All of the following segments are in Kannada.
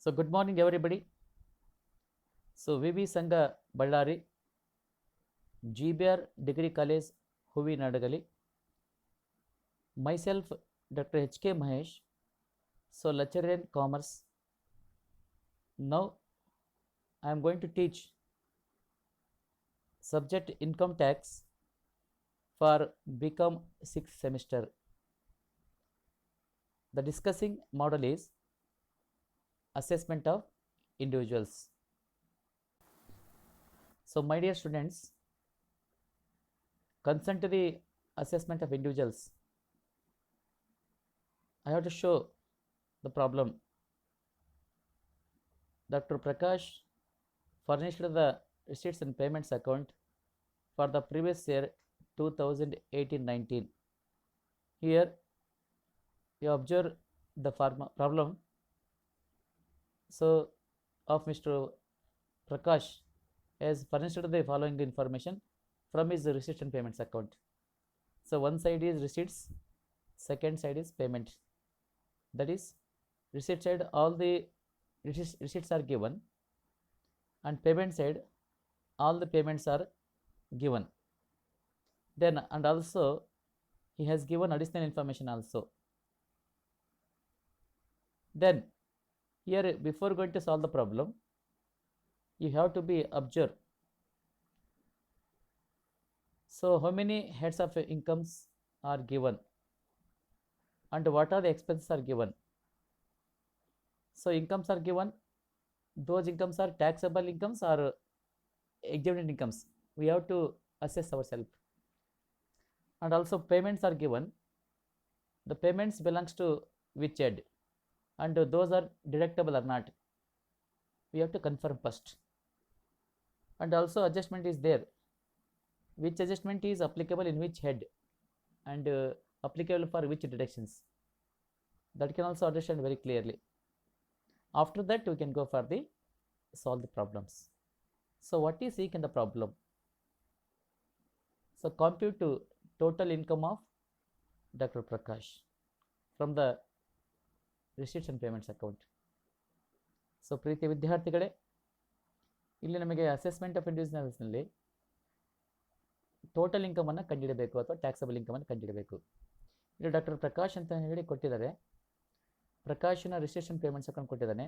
So good morning everybody. So VB Sangha Ballari, GBR Degree College, Huvi Nadagali. Myself Dr. HK Mahesh, so lecturer in commerce. Now I am going to teach subject income tax for BCom 6th semester. The discussing model is assessment of individuals. So my dear students, concern to the assessment of individuals, I have to show the problem. Dr. Prakash furnished the receipts and payments account for the previous year 2018-19. Here you observe the problem. So of Mr. Prakash has furnished the following information from his receipts and payments account. So one side is receipts, second side is payment. That is, receipt side all the receipts are given, and payment side all the payments are given. Then and also he has given additional information also. Then here, before going to solve the problem, you have to be observe. So how many heads of incomes are given and what are the expenses are given. So incomes are given, those incomes are taxable incomes or exempt incomes. We have to assess ourselves. And also payments are given. The payments belongs to which head and those are deductible or not. We have to confirm first. And also adjustment is there. Which adjustment is applicable in which head and applicable for which deductions. That can also understand very clearly. After that we can go for the solve the problems. So what is seek in the problem? So compute to total income of Dr. Prakash from the receipts and payments account. So ಪ್ರೀತಿ ವಿದ್ಯಾರ್ಥಿಗಳೇ, ಇಲ್ಲಿ ನಮಗೆ ಅಸೆಸ್ಮೆಂಟ್ ಆಫ್ ಇಂಡಿವಿಜುವಲ್ಸ್ನಲ್ಲಿ ಟೋಟಲ್ ಇನ್ಕಮನ್ನು ಕಂಡುಹಿಡಬೇಕು ಅಥವಾ ಟ್ಯಾಕ್ಸಬಲ್ ಇನ್ಕಮನ್ನು ಕಂಡುಹಿಡಬೇಕು. ಇಲ್ಲಿ ಡಾಕ್ಟರ್ ಪ್ರಕಾಶ್ ಅಂತ ಹೇಳಿ ಕೊಟ್ಟಿದ್ದಾರೆ. ಪ್ರಕಾಶನ ರಿಸಿಟ್ಸ್ ಅಂಡ್ ಪೇಮೆಂಟ್ಸ್ ಅಕೌಂಟ್ ಕೊಟ್ಟಿದ್ದಾನೆ.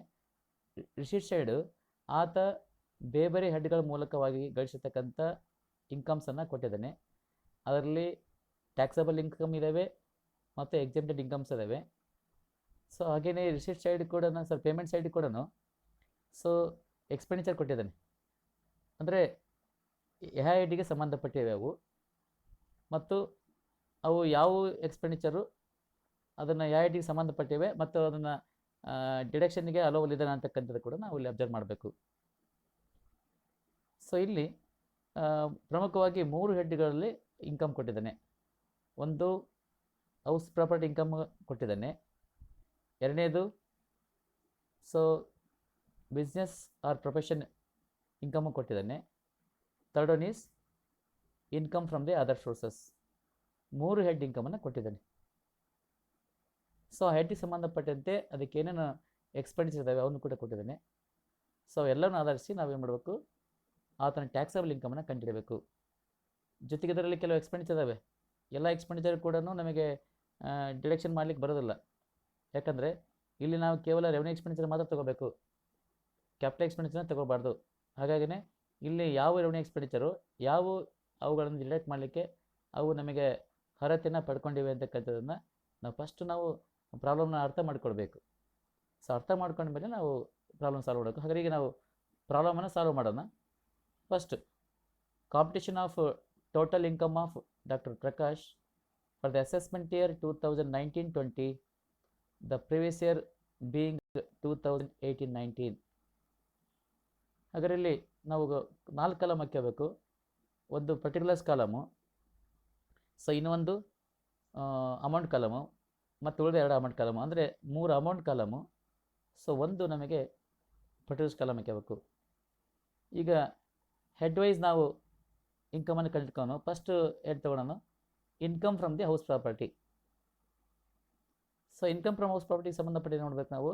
ರಿಸಿಟ್ ಸೈಡ್ ಆತ ಬೇರೆ ಹೆಡ್ಗಳ ಮೂಲಕವಾಗಿ ಗಳಿಸಿರ್ತಕ್ಕಂಥ ಇನ್ಕಮ್ಸನ್ನು ಕೊಟ್ಟಿದ್ದಾನೆ. ಅದರಲ್ಲಿ ಟ್ಯಾಕ್ಸಬಲ್ ಇನ್ಕಮ್ ಇದ್ದಾವೆ ಮತ್ತು ಎಕ್ಸೆಂಪ್ಟೆಡ್ ಇನ್ಕಮ್ಸ್ ಇದ್ದಾವೆ. ಸೊ ಹಾಗೆಯೇ ರಿಸಿಟ್ ಸೈಡ್ ಕೂಡ ಪೇಮೆಂಟ್ ಸೈಡ್ ಕೂಡ ಸೊ ಎಕ್ಸ್ಪೆಂಡಿಚರ್ ಕೊಟ್ಟಿದ್ದಾನೆ. ಅಂದರೆ ಯಾವ ಹೆಡ್ಗೆ ಸಂಬಂಧಪಟ್ಟಿವೆ ಅವು ಮತ್ತು ಅವು ಯಾವ ಎಕ್ಸ್ಪೆಂಡಿಚರು ಅದನ್ನು ಯಾವ ಹೆಡ್ಗೆ ಸಂಬಂಧಪಟ್ಟಿವೆ ಮತ್ತು ಅದನ್ನು ಡಿಡಕ್ಷನ್ಗೆ ಅಲೋವಲ್ ಇದ್ದಾನೆ ಅಂತಕ್ಕಂಥದ್ದು ಕೂಡ ನಾವು ಇಲ್ಲಿ ಅಬ್ಸರ್ವ್ ಮಾಡಬೇಕು. ಸೊ ಇಲ್ಲಿ ಪ್ರಮುಖವಾಗಿ 3 ಹೆಡ್ಗಳಲ್ಲಿ ಇನ್ಕಮ್ ಕೊಟ್ಟಿದ್ದಾನೆ. ಒಂದು ಹೌಸ್ ಪ್ರಾಪರ್ಟಿ ಇನ್ಕಮ್ ಕೊಟ್ಟಿದ್ದಾನೆ. ಎರಡನೇದು so business or profession income ಕೊಟ್ಟಿದ್ದಾನೆ. Third one is income from the other sources. 3 head ಇನ್ಕಮನ್ನು ಕೊಟ್ಟಿದ್ದಾನೆ. ಸೊ ಆ ಹೆಡ್ಗೆ ಸಂಬಂಧಪಟ್ಟಂತೆ ಅದಕ್ಕೆ ಏನೇನು ಎಕ್ಸ್ಪೆಂಡಿಚರ್ ಇದ್ದಾವೆ ಅವನ್ನು ಕೂಡ ಕೊಟ್ಟಿದ್ದಾನೆ. ಸೊ ಎಲ್ಲವನ್ನು ಆಧರಿಸಿ ನಾವೇನು ಮಾಡಬೇಕು, ಆತನ ಟ್ಯಾಕ್ಸಬಲ್ ಇನ್ಕಮನ್ನು ಕಂಡುಹಿಡಬೇಕು. ಜೊತೆಗೆ ಇದರಲ್ಲಿ ಕೆಲವು ಎಕ್ಸ್ಪೆಂಡಿಚರ್ ಇದ್ದಾವೆ. ಎಲ್ಲ ಎಕ್ಸ್ಪೆಂಡಿಚರ್ ಕೂಡ ನಮಗೆ ಡಿಡಕ್ಷನ್ ಮಾಡಲಿಕ್ಕೆ ಬರೋದಿಲ್ಲ. ಯಾಕಂದರೆ ಇಲ್ಲಿ ನಾವು ಕೇವಲ ರೆವೆನ್ಯೂ ಎಕ್ಸ್ಪೆಂಡಿಚರ್ ಮಾತ್ರ ತೊಗೋಬೇಕು, ಕ್ಯಾಪಿಟಲ್ ಎಕ್ಸ್ಪೆಂಡಿಚರ್ನ ತೊಗೋಬಾರ್ದು. ಹಾಗಾಗಿನೇ ಇಲ್ಲಿ ಯಾವ ರೆವೆನ್ಯೂ ಎಕ್ಸ್ಪೆಂಡಿಚರು ಯಾವ ಅವುಗಳನ್ನು ಡಿಡಕ್ಟ್ ಮಾಡಲಿಕ್ಕೆ ಅವು ನಮಗೆ ಅರ್ಹತೆಯನ್ನು ಪಡ್ಕೊಂಡಿವೆ ಅಂತಕ್ಕಂಥದ್ದನ್ನು ನಾವು ಫಸ್ಟ್ ನಾವು ಪ್ರಾಬ್ಲಮ್ನ ಅರ್ಥ ಮಾಡ್ಕೊಳ್ಬೇಕು. ಸೊ ಅರ್ಥ ಮಾಡ್ಕೊಂಡ್ಮೇಲೆ ನಾವು ಪ್ರಾಬ್ಲಮ್ ಸಾಲ್ವ್ ಮಾಡಬೇಕು. ಹಾಗಾಗಿ ನಾವು ಪ್ರಾಬ್ಲಮನ್ನು ಸಾಲ್ವ್ ಮಾಡೋಣ. First, computation of total income of doctor Prakash for the assessment year 2019-20, the previous year being 2018-19. ಅದರಲ್ಲಿ ನಾವು 4 ಕಾಲಮ್ ಹಾಕಬೇಕು. ಒಂದು ಪರ್ಟಿಕ್ಯುಲರ್ಸ್ ಕಾಲಮು, ಸೊ ಇನ್ನೊಂದು ಅಮೌಂಟ್ ಕಾಲಮು ಮತ್ತು ಉಳಿದ 2 ಅಮೌಂಟ್ ಕಾಲಮು, ಅಂದರೆ 3 ಅಮೌಂಟ್ ಕಾಲಮು. ಸೊ ಒಂದು ನಮಗೆ ಪರ್ಟಿಕ್ಯುಲರ್ಸ್ ಕಾಲಮ್ ಹಾಕಬೇಕು. ಈಗ ಹೆಡ್ ವೈಸ್ ನಾವು ಇನ್ಕಮನ್ನು ಕಂಡುಹಿಡ್ಕೊಂಡು ಫಸ್ಟ್ ಹೆಡ್ ತೊಗೊಳೋಣ, income from the house property. So income from house ಪ್ರಾಪರ್ಟಿಗೆ ಸಂಬಂಧಪಟ್ಟ ನೋಡ್ಬೇಕು ನಾವು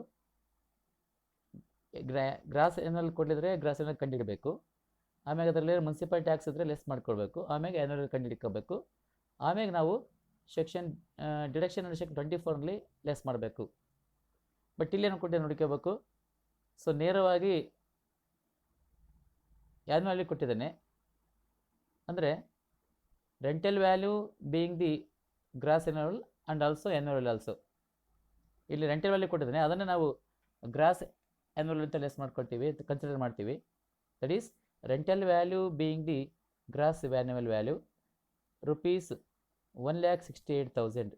ಗ್ರಾಸ್ ಏನಲ್ಲಿ ಕೊಡಲಿದ್ರೆ ಗ್ರಾಸ್ ಏನಲ್ಲಿ ಕಂಡುಹಿಡಬೇಕು. ಆಮ್ಯಾಗ ಅದರಲ್ಲಿ ಮುನ್ಸಿಪಲ್ ಟ್ಯಾಕ್ಸ್ ಇದ್ದರೆ ಲೆಸ್ ಮಾಡ್ಕೊಳ್ಬೇಕು. ಆಮ್ಯಾಗ ಆ್ಯನ್ಯುವಲ್ ಕಂಡುಹಿಡ್ಕೋಬೇಕು. ಆಮ್ಯಾಗ ನಾವು ಸೆಕ್ಷನ್ ಡಿಡಕ್ಷನ್ ಅಂಡರ್ ಸೆಕ್ಷನ್ 24ರಲ್ಲಿ ಲೆಸ್ ಮಾಡಬೇಕು. ಬಟ್ ಇಲ್ಲೇನು ಕೊಟ್ಟಿದೆ ನೋಡ್ಕೋಬೇಕು. ಸೊ ನೇರವಾಗಿ ಆ್ಯನ್ಯುವಲಿ ಕೊಟ್ಟಿದ್ದಾನೆ. ಅಂದರೆ rental value being the gross annual and also annual also. ಇಲ್ಲಿ ರೆಂಟಲ್ ವ್ಯಾಲ್ಯೂ ಕೊಟ್ಟಿದ್ದಾನೆ, ಅದನ್ನು ನಾವು ಗ್ರಾಸ್ ಆ್ಯನ್ಯುವಲ್ ಅಂತ ಲೆಸ್ ಮಾಡ್ಕೊಳ್ತೀವಿ, ಕನ್ಸಿಡರ್ ಮಾಡ್ತೀವಿ. That is rental value being the gross annual value rupees 1,68,000.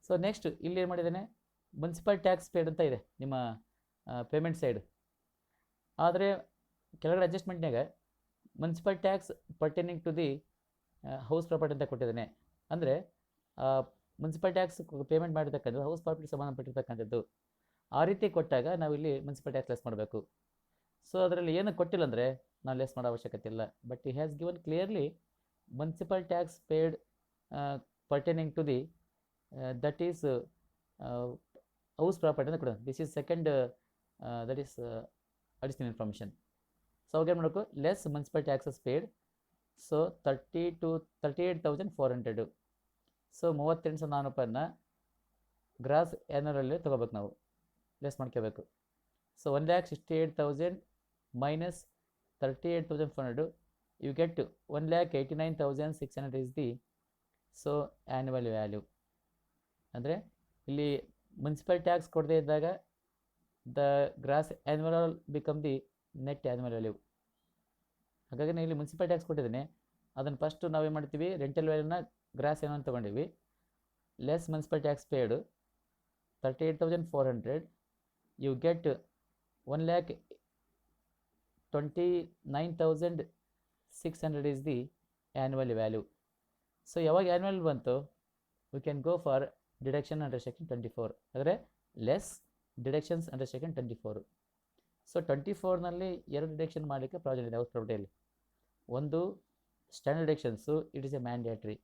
So next ಇಲ್ಲಿ ಏನು ಮಾಡಿದ್ದಾನೆ, ಮುನ್ಸಿಪಲ್ ಟ್ಯಾಕ್ಸ್ ಪೇಡ್ ಅಂತ ಇದೆ ನಿಮ್ಮ ಪೇಮೆಂಟ್ ಸೈಡ್. ಆದರೆ ಕೆಳಗಡೆ ಅಡ್ಜಸ್ಟ್ಮೆಂಟ್ನಾಗ municipal tax pertaining to the house property ಅಂತ ಕೊಟ್ಟಿದ್ದಾನೆ. ಅಂದರೆ ಮುನ್ಸಿಪಲ್ ಟ್ಯಾಕ್ಸ್ ಪೇಮೆಂಟ್ ಮಾಡಿರ್ತಕ್ಕಂಥದ್ದು ಹೌಸ್ ಪ್ರಾಪರ್ಟಿ ಸಂಬಂಧಪಟ್ಟಿರ್ತಕ್ಕಂಥದ್ದು. ಆ ರೀತಿ ಕೊಟ್ಟಾಗ ನಾವಿಲ್ಲಿ ಮುನ್ಸಿಪಲ್ ಟ್ಯಾಕ್ಸ್ ಲೆಸ್ ಮಾಡಬೇಕು. ಸೊ ಅದರಲ್ಲಿ ಏನು ಕೊಟ್ಟಿಲ್ಲ ಅಂದರೆ ನಾವು ಲೆಸ್ ಮಾಡೋ ಅವಶ್ಯಕತೆ ಇಲ್ಲ. ಬಟ್ ಈ has given clearly municipal tax paid pertaining to the that is house property ಅಂತ ಕೊಡೋದು. This is second that is additional information. So ಅವಾಗ ಏನು ಮಾಡಬೇಕು, less municipal taxes paid. So 38,400. So 38,400 ರೂಪಾಯಿನ ಗ್ರಾಸ್ ಆ್ಯನ್ಯುವಲಲ್ಲಿ ತೊಗೋಬೇಕು, ನಾವು ಲೆಸ್ ಮಾಡ್ಕೋಬೇಕು. So 1,68,000 minus 38,400 you get 1,89,600 is the so annual value. ಅಂದರೆ ಇಲ್ಲಿ ಮುನ್ಸಿಪಲ್ ಟ್ಯಾಕ್ಸ್ ಕೊಡದೇ ಇದ್ದಾಗ the gross annual become the net annual value. ಹಾಗಾಗಿ ನಾನು ಇಲ್ಲಿ ಮುನ್ಸಿಪಲ್ ಟ್ಯಾಕ್ಸ್ ಕೊಟ್ಟಿದ್ದೀನಿ, ಅದನ್ನು ಫಸ್ಟು ನಾವೇನು ಮಾಡ್ತೀವಿ, ರೆಂಟಲ್ ವ್ಯಾಲ್ಯೂನ ಗ್ರಾಸ್ ಏನೋ ಅಂತ ತೊಗೊಂಡಿವಿ. Less municipal tax paid 38,400 you get 1,29,600 is the annual value. So ಯಾವಾಗ ಆ್ಯನ್ಯುವಲ್ ಬಂತು, we can go for deduction under section 24. ಅಂದರೆ less deductions under section 24. So 24ನಲ್ಲಿ 2 ಡಿಡಕ್ಷನ್ ಮಾಡಲಿಕ್ಕೆ ಪ್ರಾವಿಷನ್ ಇದೆ ಹೌಸ್ ಪ್ರಾಪರ್ಟಿಯಲ್ಲಿ. ಒಂದು standard deductions, it is a mandatory.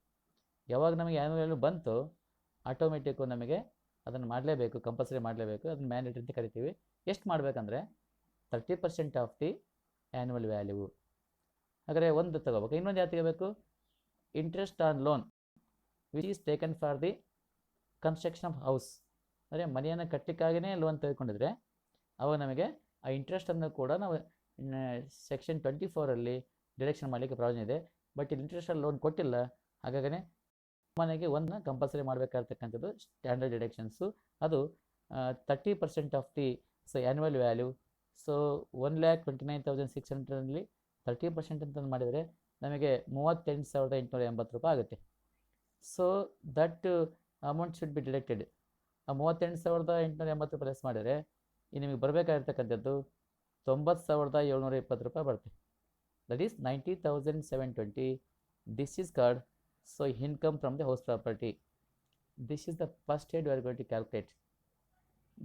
ಯಾವಾಗ ನಮಗೆ ಆ್ಯನ್ಯುವಲ್ ವ್ಯಾಲ್ಯೂ ಬಂತು ಆಟೋಮೆಟಿಕ್ಕು ನಮಗೆ ಅದನ್ನು ಮಾಡಲೇಬೇಕು, ಕಂಪಲ್ಸರಿ ಮಾಡಲೇಬೇಕು. ಅದನ್ನು ಮ್ಯಾಂಡೇಟ್ರಿ ಅಂತ ಕರಿತೀವಿ. ಎಷ್ಟು ಮಾಡಬೇಕಂದ್ರೆ 30% ಆಫ್ ದಿ ಆ್ಯನ್ಯುವಲ್ ವ್ಯಾಲ್ಯೂ. ಹಾಗಾದರೆ ಒಂದು ತಗೋಬೇಕು. ಇನ್ನೊಂದು ಯಾವ್ದು ತೆಗೋಬೇಕು, interest on loan which is taken for the construction of house. ಅಂದರೆ ಮನೆಯನ್ನು ಕಟ್ಟಲಿಕ್ಕಾಗಿಯೇ ಲೋನ್ ತೆಗೆದುಕೊಂಡಿದ್ರೆ ಅವಾಗ ನಮಗೆ ಆ ಇಂಟ್ರೆಸ್ಟನ್ನು ಕೂಡ ನಾವು ಸೆಕ್ಷನ್ 24ಅಲ್ಲಿ ಡಿಡಕ್ಷನ್ ಮಾಡಲಿಕ್ಕೆ ಪ್ರಾವಿಷನ್ ಇದೆ. ಬಟ್ ಇಲ್ಲಿ ಇಂಟ್ರೆಸ್ಟಲ್ಲಿ ಲೋನ್ ಕೊಟ್ಟಿಲ್ಲ, ಹಾಗಾಗೇ ಮನೆಗೆ ಒಂದು ಕಂಪಲ್ಸರಿ ಮಾಡಬೇಕಾಗಿರ್ತಕ್ಕಂಥದ್ದು ಸ್ಟ್ಯಾಂಡರ್ಡ್ ಡಿಡಕ್ಷನ್ಸು. ಅದು 30% of the so annual value. So 1,29,600ರಲ್ಲಿ 30% ಅಂತ ಮಾಡಿದರೆ ನಮಗೆ 38,880 ರೂಪಾಯಿ ಆಗುತ್ತೆ. So that amount should be deducted. ಆ 38,880 ರೂಪಾಯಿ ಲೆಸ್ ಮಾಡಿದರೆ ನಿಮಗೆ ಬರಬೇಕಾಗಿರ್ತಕ್ಕಂಥದ್ದು 90,720 ರೂಪಾಯಿ ಬರುತ್ತೆ. That is 90,720. This is called so income from the house property. This is the first head we are going to calculate.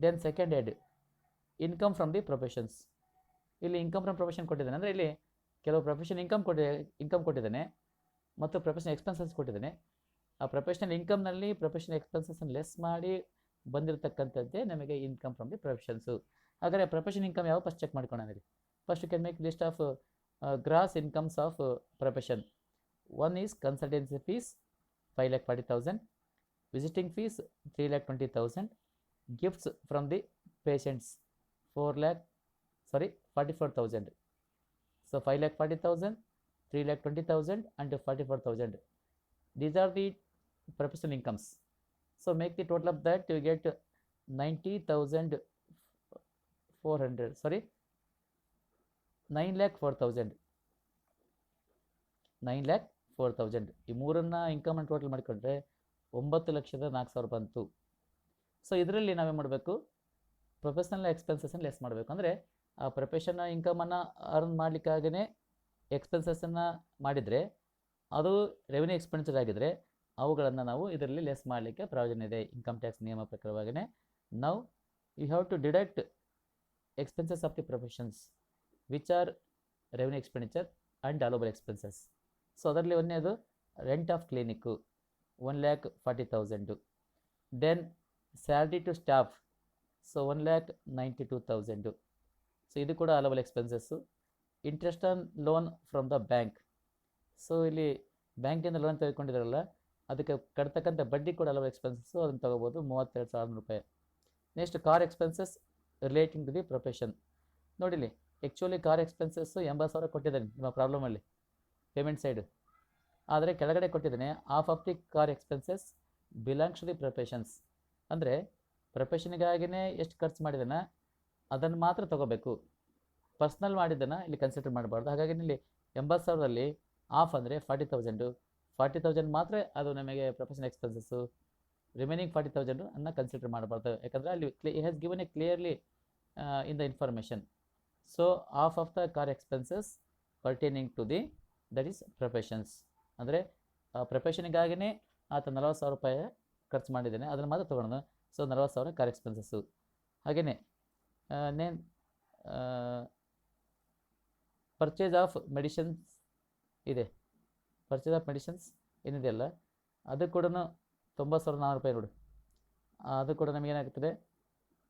Then second head income from the professions. ಇಲ್ಲಿ ಇನ್ಕಮ್ ಫ್ರಮ್ ಪ್ರೊಫೆಷನ್ ಕೊಟ್ಟಿದ್ದಾನೆ. ಅಂದರೆ ಇಲ್ಲಿ ಕೆಲವು ಪ್ರೊಫೆಷನ್ ಇನ್ಕಮ್ ಕೊಟ್ಟಿದ್ದಾನೆ ಮತ್ತು ಪ್ರೊಫೆಷನಲ್ ಎಕ್ಸ್ಪೆನ್ಸಸ್ ಕೊಟ್ಟಿದ್ದಾನೆ. ಆ ಪ್ರೊಫೆಷನಲ್ ಇನ್ಕಮ್ನಲ್ಲಿ ಪ್ರೊಫೆಷನಲ್ ಎಕ್ಸ್ಪೆನ್ಸಸ್ಸನ್ನು ಲೆಸ್ ಮಾಡಿ ಬಂದಿರತಕ್ಕಂಥದ್ದೇ ನಮಗೆ ಇನ್ಕಮ್ ಫ್ರಮ್ ದಿ ಪ್ರೊಫೆಷನ್ಸು. ಹಾಗಾದರೆ ಪ್ರೊಫೆಷನ್ ಇನ್ಕಮ್ ಯಾವ ಫಸ್ಟ್ ಚೆಕ್ ಮಾಡ್ಕೊಳ್ಳೋಣ. First you can make list of gross incomes of profession. One is consultancy fees 5,40,000, visiting fees 3,20,000, gifts from the patients 44,000. So 5,40,000, 3,20,000 and 44,000. These are the professional incomes. So make the total of that, you get 90,400. Sorry, 9,04,000. 9,04,000. ಈ ಮೂರನ್ನ ಇನ್ಕಮ್ ಅನ್ನು ಟೋಟಲ್ ಮಾಡಿಕೊಂಡ್ರೆ 9,04,000 ಬಂತು. ಸೊ ಇದರಲ್ಲಿ ನಾವೇನು ಮಾಡಬೇಕು, ಪ್ರೊಫೆಷನಲ್ ಎಕ್ಸ್ಪೆನ್ಸಸ್ಸನ್ನು ಲೆಸ್ ಮಾಡಬೇಕು. ಅಂದರೆ ಆ ಪ್ರೊಫೆಷನಲ್ ಇನ್ಕಮನ್ನು ಅರ್ನ್ ಮಾಡಲಿಕ್ಕಾಗೇ ಎಕ್ಸ್ಪೆನ್ಸಸ್ಸನ್ನು ಮಾಡಿದರೆ ಅದು ರೆವಿನ್ಯೂ ಎಕ್ಸ್ಪೆಂಡಿಚರ್ ಆಗಿದ್ದರೆ ಅವುಗಳನ್ನು ನಾವು ಇದರಲ್ಲಿ ಲೆಸ್ ಮಾಡಲಿಕ್ಕೆ ಪ್ರಾವಿಷನ್ ಇದೆ ಇನ್ಕಮ್ ಟ್ಯಾಕ್ಸ್ ನಿಯಮ ಪ್ರಕಾರವಾಗಿಯೇ. ನಾವು you have to deduct expenses of the professions which are revenue expenditure and allowable expenses. So ಅದರಲ್ಲಿ ಒಂದನೇದು rent of clinic 1,40,000. Then salary to staff so 1,92,000. So ಇದು ಕೂಡ ಅಲವಲ್ expenses. Interest on loan from the bank. So ಇಲ್ಲಿ ಬ್ಯಾಂಕಿಂದ ಲೋನ್ ತೆಗೆದುಕೊಂಡಿದ್ದಾರಲ್ಲ ಅದಕ್ಕೆ ಕಟ್ತಕ್ಕಂಥ ಬಡ್ಡಿ ಕೂಡ ಅಲವಲ್ ಎಕ್ಸ್ಪೆನ್ಸಸ್ಸು, ಅದನ್ನು ತೊಗೋಬೋದು 32,000 ರೂಪಾಯಿ. Next car expenses relating to the profession. ನೋಡಿಲಿ, ಆ್ಯಕ್ಚುಲಿ ಕಾರ್ ಎಕ್ಸ್ಪೆನ್ಸಸ್ಸು 80,000 ಕೊಟ್ಟಿದ್ದಾನೆ ನಿಮ್ಮ ಪ್ರಾಬ್ಲಮಲ್ಲಿ ಪೇಮೆಂಟ್ ಸೈಡು. ಆದರೆ ಕೆಳಗಡೆ ಕೊಟ್ಟಿದ್ದಾನೆ half of the car expenses belongs to the professions. ಅಂದರೆ ಪ್ರೊಫೆಷನ್ಗಾಗಿಯೇ ಎಷ್ಟು ಖರ್ಚು ಮಾಡಿದಾನ ಅದನ್ನು ಮಾತ್ರ ತೊಗೋಬೇಕು, ಪರ್ಸ್ನಲ್ ಮಾಡಿದ್ದನ್ನು ಇಲ್ಲಿ ಕನ್ಸಿಡರ್ ಮಾಡಬಾರ್ದು. ಹಾಗಾಗಿ ಇಲ್ಲಿ 80,000ರಲ್ಲಿ ಹಾಫ್ ಅಂದರೆ 40,000 ಮಾತ್ರ ಅದು ನಮಗೆ ಪ್ರೊಫೆಷನ್ ಎಕ್ಸ್ಪೆನ್ಸಸ್ಸು. ರಿಮೈನಿಂಗ್ 40,000 ಅನ್ನು ಕನ್ಸಿಡರ್ ಮಾಡಬಾರ್ದು, ಯಾಕಂದರೆ ಅಲ್ಲಿ has given a clearly in the information. So half of the car expenses pertaining to the that is professions. ಅಂದರೆ ಪ್ರೊಫೆಷನ್ಗಾಗಿಯೇ ಆತ 40,000 ರೂಪಾಯಿ ಖರ್ಚು ಮಾಡಿದ್ದಾನೆ, ಅದನ್ನು ಮಾತ್ರ ತೊಗೊಳೋದು. So 40,000 car expenses. ಹಾಗೆಯೇ ಪರ್ಚೇಸ್ ಆಫ್ ಮೆಡಿಸಿನ್ಸ್ ಇದೆ. ಪರ್ಚೇಸ್ ಆಫ್ ಮೆಡಿಸಿನ್ಸ್ ಏನಿದೆಯಲ್ಲ ಅದು ಕೂಡ 90,400 ರೂಪಾಯಿ ನೋಡು. ಅದು ಕೂಡ ನಮಗೇನಾಗ್ತದೆ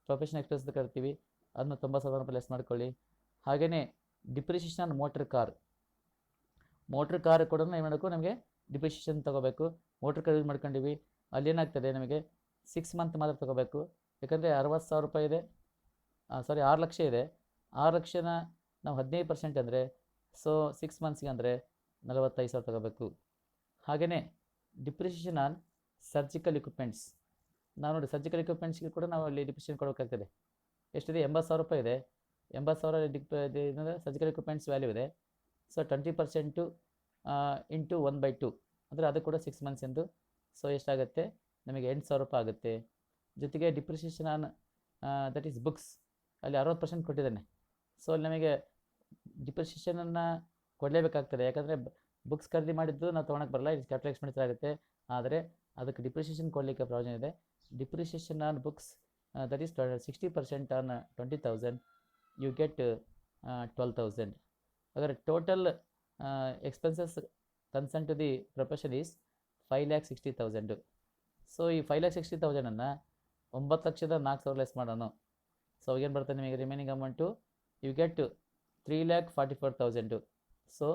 ಪ್ರೊಫೆಷನ್ ಎಕ್ಸ್ಪೆನ್ಸ್ ಕಟ್ತೀವಿ, ಅದನ್ನು 90,000 ರೂಪಾಯಿ ಲೆಸ್ ಮಾಡ್ಕೊಳ್ಳಿ. ಹಾಗೆಯೇ ಡಿಪ್ರಿಷಿಯೇಷನ್ ಆನ್ ಮೋಟ್ರ್ ಕಾರ್ ಕೂಡ ಏನು ಮಾಡಬೇಕು, ನಮಗೆ ಡಿಪ್ರಿಷಿಯೇಷನ್ ತೊಗೋಬೇಕು. ಮೋಟ್ರ್ ಕಾರ್ ಯೂಸ್ ಮಾಡ್ಕೊಂಡಿವಿ, ಅಲ್ಲಿ ಏನಾಗ್ತದೆ ನಮಗೆ 6 ಮಂತ್ ಮಾತ್ರ ತೊಗೋಬೇಕು. ಯಾಕಂದರೆ 60,000 ರೂಪಾಯಿ ಇದೆ, 6 ಲಕ್ಷ ಇದೆ. 6 ಲಕ್ಷನ ನಾವು 15% ಅಂದರೆ ಸೊ 6 ಮಂತ್ಸ್ಗೆ ಅಂದರೆ 45,000 ತೊಗೋಬೇಕು. ಹಾಗೆಯೇ ಡಿಪ್ರಿಷಿಯೇಷನ್ ಆನ್ ಸರ್ಜಿಕಲ್ ಇಕ್ವಿಪ್ಮೆಂಟ್ಸ್. ನಾವು ನೋಡಿ ಸರ್ಜಿಕಲ್ ಇಕ್ವಿಪ್ಮೆಂಟ್ಸ್ಗೆ ಕೂಡ ನಾವು ಅಲ್ಲಿ ಡಿಪ್ರಿಷಿಯೇಷನ್ ಕೊಡಬೇಕಾಗ್ತದೆ. ಎಷ್ಟಿದೆ? 80,000 ರೂಪಾಯಿ ಇದೆ. 80,000 ಸರ್ಜಿಕಲ್ ಇಕ್ವಿಪ್ಮೆಂಟ್ಸ್ ವ್ಯಾಲ್ಯೂ ಇದೆ. ಸೊ 20% ಇಂಟು 1/2 ಅಂದರೆ ಅದು ಕೂಡ 6 ಮಂತ್ಸ್ ಎಂದು. ಸೊ ಎಷ್ಟಾಗುತ್ತೆ ನಮಗೆ 8,000 ರೂಪಾಯಿ ಆಗುತ್ತೆ. ಜೊತೆಗೆ depreciation on that is books ಅಲ್ಲಿ 60% ಕೊಟ್ಟಿದ್ದಾನೆ. ಸೊ ಅಲ್ಲಿ ನಮಗೆ ಡಿಪ್ರಿಷಿಯೇಷನನ್ನು ಕೊಡಲೇಬೇಕಾಗ್ತದೆ, ಯಾಕಂದರೆ ಬುಕ್ಸ್ ಖರೀದಿ ಮಾಡಿದ್ದು ನಾವು ತೊಗೊಳಕ್ಕೆ ಬರಲ್ಲ, ಇದು ಕ್ಯಾಪಿಟಲ್ ಎಕ್ಸ್ಪೆಂಡಿಚರ್ ಆಗುತ್ತೆ. ಆದರೆ ಅದಕ್ಕೆ ಡಿಪ್ರಿಷಿಯೇಷನ್ ಕೊಡಲಿಕ್ಕೆ ಪ್ರಾವಿಷನ್ ಇದೆ. Depreciation on books that is 60% on 20,000 you get 12,000. ಹಾಗಾದರೆ total expenses concern to the profession is 5,60,000. So ಈ 5,60,000 9,04,000 ಲೆಸ್ ಮಾಡೋಣ. ಸೊ ಏನು ಬರ್ತದೆ ನಿಮಗೆ remaining amount you get 3,44,000. So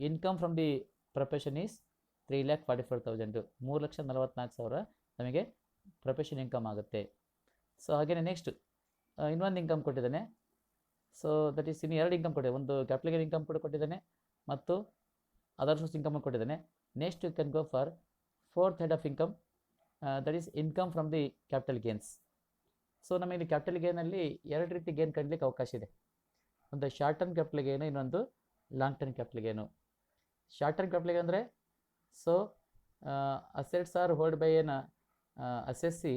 income from the profession is 3,44,000. 3,44,000 ನಮಗೆ ಪ್ರೊಫೆಷನ್ ಇನ್ಕಮ್ ಆಗುತ್ತೆ. ಸೊ ಹಾಗೆಯೇ ನೆಕ್ಸ್ಟ್ ಇನ್ನೊಂದು ಇನ್ಕಮ್ ಕೊಟ್ಟಿದ್ದಾನೆ. ಸೊ ದಟ್ ಈಸ್ ಇನ್ನು 2 ಇನ್ಕಮ್ ಕೊಟ್ಟಿದೆ. ಒಂದು ಕ್ಯಾಪಿಟಲ್ ಗೇನ್ ಇನ್ಕಮ್ ಕೂಡ ಕೊಟ್ಟಿದ್ದಾನೆ ಮತ್ತು ಅದರ್ ಸೋರ್ಸ್ ಇನ್ಕಮ್ ಕೊಟ್ಟಿದ್ದಾನೆ. Next you can go for 4th head of income, that is income from the capital gains. So ನಮಗೆ ಕ್ಯಾಪಿಟಲ್ ಗೇನಲ್ಲಿ 2 ರೀತಿ ಗೇನ್ ಕಂಡಲಿಕ್ಕೆ ಅವಕಾಶ ಇದೆ. ಒಂದು ಶಾರ್ಟ್ ಟರ್ಮ್ ಕ್ಯಾಪಿಟಲ್ ಗೇನು, ಇನ್ನೊಂದು long term capital gain. Short term capital gain ಅಂದರೆ so assets are hold by an assessee